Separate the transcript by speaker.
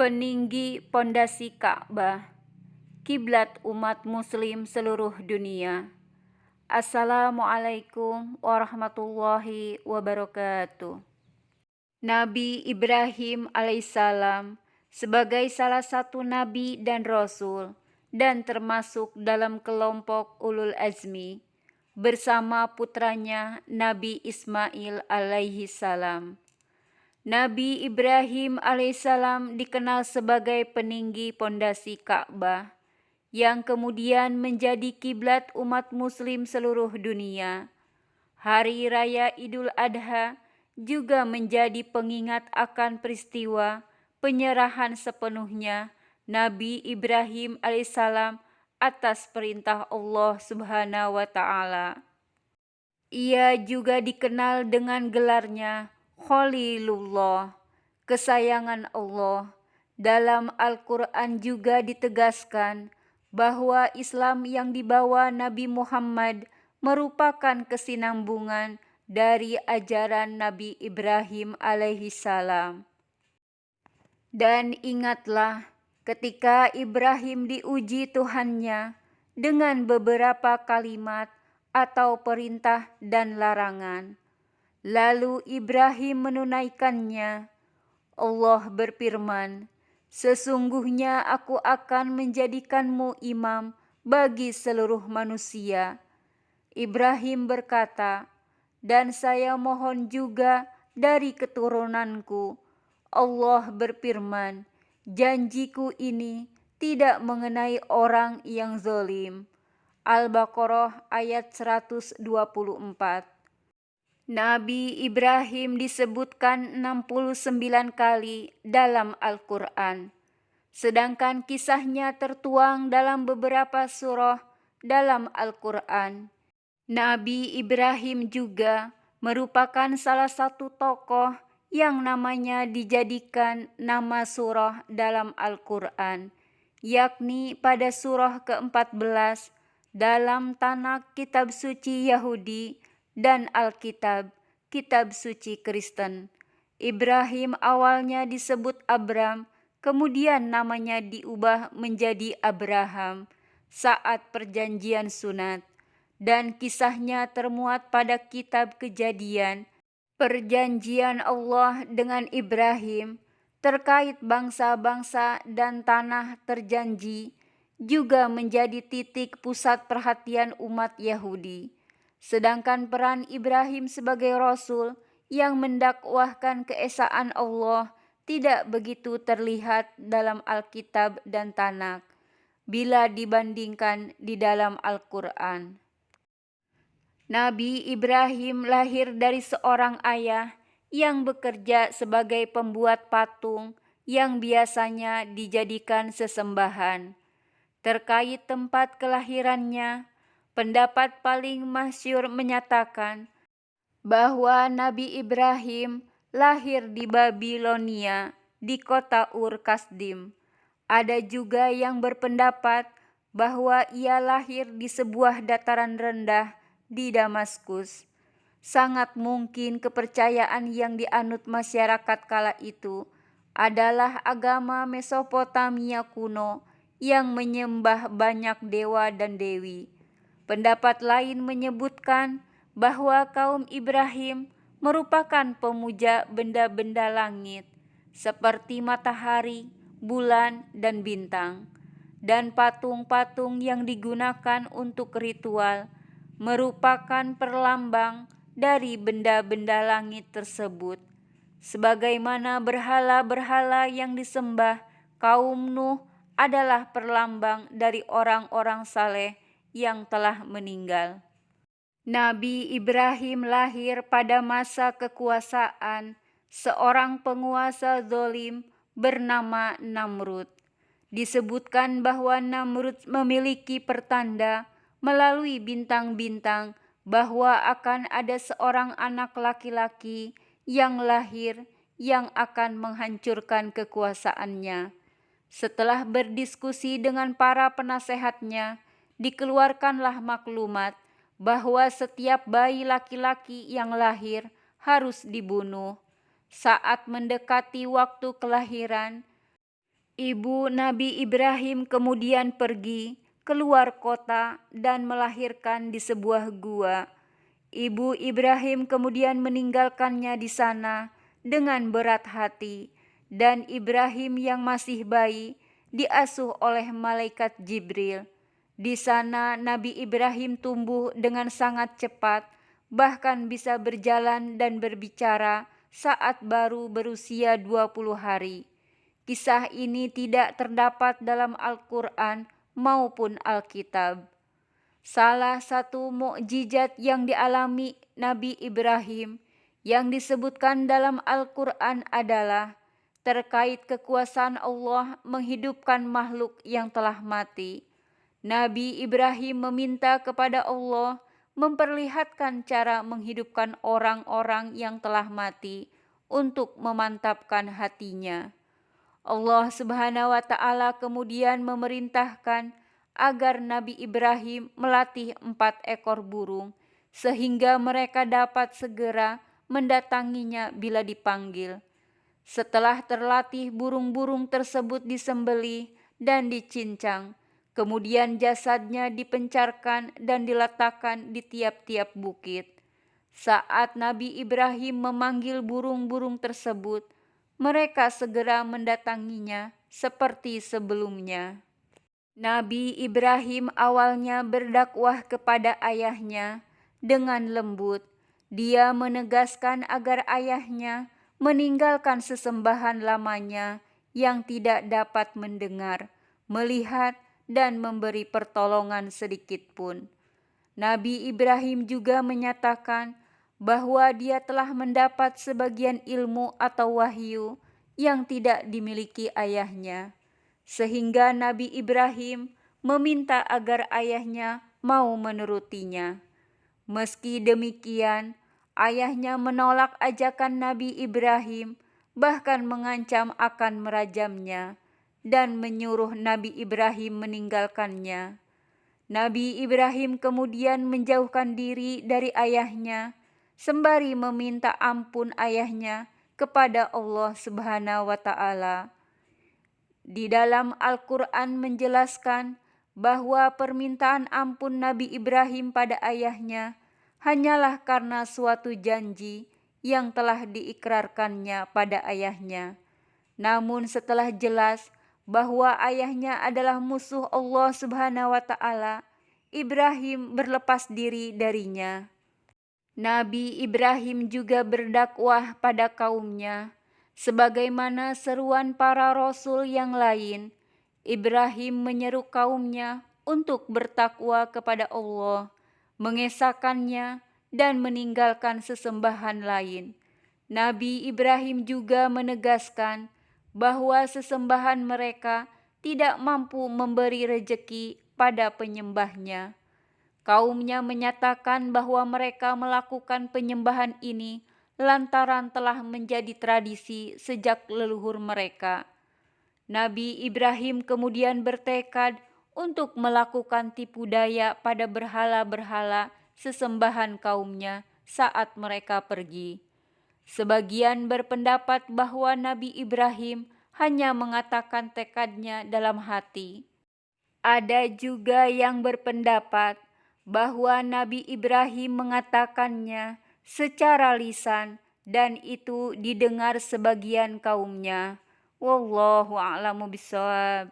Speaker 1: Peninggi pondasi Ka'bah, kiblat umat muslim seluruh dunia. Assalamualaikum warahmatullahi wabarakatuh. Nabi Ibrahim alaihissalam sebagai salah satu nabi dan rasul dan termasuk dalam kelompok ulul azmi bersama putranya Nabi Ismail alaihissalam. Nabi Ibrahim alaihissalam dikenal sebagai peninggi pondasi Ka'bah yang kemudian menjadi kiblat umat muslim seluruh dunia. Hari Raya Idul Adha juga menjadi pengingat akan peristiwa penyerahan sepenuhnya Nabi Ibrahim alaihissalam atas perintah Allah Subhanahu wa taala. Ia juga dikenal dengan gelarnya Khalilullah, kesayangan Allah. Dalam Al-Quran juga ditegaskan bahwa Islam yang dibawa Nabi Muhammad merupakan kesinambungan dari ajaran Nabi Ibrahim alaihissalam. Dan ingatlah ketika Ibrahim diuji Tuhannya dengan beberapa kalimat atau perintah dan larangan. Lalu Ibrahim menunaikannya. Allah berfirman, "Sesungguhnya aku akan menjadikanmu imam bagi seluruh manusia." Ibrahim berkata, "Dan saya mohon juga dari keturunanku." Allah berfirman, "Janjiku ini tidak mengenai orang yang zalim." Al-Baqarah ayat 124. Nabi Ibrahim disebutkan 69 kali dalam Al-Quran, sedangkan kisahnya tertuang dalam beberapa surah dalam Al-Quran. Nabi Ibrahim juga merupakan salah satu tokoh yang namanya dijadikan nama surah dalam Al-Quran, yakni pada surah ke-14 dalam tanah kitab suci Yahudi dan Alkitab, kitab suci Kristen. Ibrahim awalnya disebut Abram, kemudian namanya diubah menjadi Abraham saat perjanjian sunat, dan kisahnya termuat pada kitab Kejadian. Perjanjian Allah dengan Ibrahim terkait bangsa-bangsa dan tanah terjanji juga menjadi titik pusat perhatian umat Yahudi. Sedangkan peran Ibrahim sebagai rasul yang mendakwahkan keesaan Allah tidak begitu terlihat dalam Alkitab dan Tanakh bila dibandingkan di dalam Al-Quran. Nabi Ibrahim lahir dari seorang ayah yang bekerja sebagai pembuat patung yang biasanya dijadikan sesembahan. Terkait tempat kelahirannya, pendapat paling masyhur menyatakan bahwa Nabi Ibrahim lahir di Babilonia di kota Ur-Kasdim. Ada juga yang berpendapat bahwa ia lahir di sebuah dataran rendah di Damaskus. Sangat mungkin kepercayaan yang dianut masyarakat kala itu adalah agama Mesopotamia kuno yang menyembah banyak dewa dan dewi. Pendapat lain menyebutkan bahwa kaum Ibrahim merupakan pemuja benda-benda langit seperti matahari, bulan, dan bintang, dan patung-patung yang digunakan untuk ritual merupakan perlambang dari benda-benda langit tersebut, sebagaimana berhala-berhala yang disembah kaum Nuh adalah perlambang dari orang-orang saleh yang telah meninggal. Nabi Ibrahim lahir pada masa kekuasaan seorang penguasa zalim bernama Namrud. Disebutkan bahwa Namrud memiliki pertanda melalui bintang-bintang bahwa akan ada seorang anak laki-laki yang lahir yang akan menghancurkan kekuasaannya. Setelah berdiskusi dengan para penasehatnya, dikeluarkanlah maklumat bahwa setiap bayi laki-laki yang lahir harus dibunuh. Saat mendekati waktu kelahiran, Ibu Nabi Ibrahim kemudian pergi keluar kota dan melahirkan di sebuah gua. Ibu Ibrahim kemudian meninggalkannya di sana dengan berat hati, dan Ibrahim yang masih bayi diasuh oleh malaikat Jibril. Di sana Nabi Ibrahim tumbuh dengan sangat cepat, bahkan bisa berjalan dan berbicara saat baru berusia 20 hari. Kisah ini tidak terdapat dalam Al-Quran maupun Alkitab. Salah satu mukjizat yang dialami Nabi Ibrahim yang disebutkan dalam Al-Quran adalah terkait kekuasaan Allah menghidupkan makhluk yang telah mati. Nabi Ibrahim meminta kepada Allah memperlihatkan cara menghidupkan orang-orang yang telah mati untuk memantapkan hatinya. Allah Subhanahu wa Ta'ala kemudian memerintahkan agar Nabi Ibrahim melatih 4 ekor burung, sehingga mereka dapat segera mendatanginya bila dipanggil. Setelah terlatih, burung-burung tersebut disembelih dan dicincang. Kemudian jasadnya dipencarkan dan diletakkan di tiap-tiap bukit. Saat Nabi Ibrahim memanggil burung-burung tersebut, mereka segera mendatanginya seperti sebelumnya. Nabi Ibrahim awalnya berdakwah kepada ayahnya dengan lembut. Dia menegaskan agar ayahnya meninggalkan sesembahan lamanya yang tidak dapat mendengar, melihat, dan memberi pertolongan sedikit pun. Nabi Ibrahim juga menyatakan bahwa dia telah mendapat sebagian ilmu atau wahyu yang tidak dimiliki ayahnya, sehingga Nabi Ibrahim meminta agar ayahnya mau menurutinya. Meski demikian, ayahnya menolak ajakan Nabi Ibrahim, bahkan mengancam akan merajamnya dan menyuruh Nabi Ibrahim meninggalkannya. Nabi Ibrahim kemudian menjauhkan diri dari ayahnya, sembari meminta ampun ayahnya kepada Allah Subhanahu wa Ta'ala. Di dalam Al-Quran menjelaskan bahwa permintaan ampun Nabi Ibrahim pada ayahnya hanyalah karena suatu janji yang telah diikrarkannya pada ayahnya. Namun setelah jelas bahwa ayahnya adalah musuh Allah Subhanahu wa Ta'ala, Ibrahim berlepas diri darinya. Nabi Ibrahim juga berdakwah pada kaumnya, sebagaimana seruan para rasul yang lain. Ibrahim menyeru kaumnya untuk bertakwa kepada Allah, mengesahkannya, dan meninggalkan sesembahan lain. Nabi Ibrahim juga menegaskan bahwa sesembahan mereka tidak mampu memberi rejeki pada penyembahnya. Kaumnya menyatakan bahwa mereka melakukan penyembahan ini lantaran telah menjadi tradisi sejak leluhur mereka. Nabi Ibrahim kemudian bertekad untuk melakukan tipu daya pada berhala-berhala sesembahan kaumnya saat mereka pergi. Sebagian berpendapat bahwa Nabi Ibrahim hanya mengatakan tekadnya dalam hati. Ada juga yang berpendapat bahwa Nabi Ibrahim mengatakannya secara lisan dan itu didengar sebagian kaumnya. Wallahu a'lamu bishawab.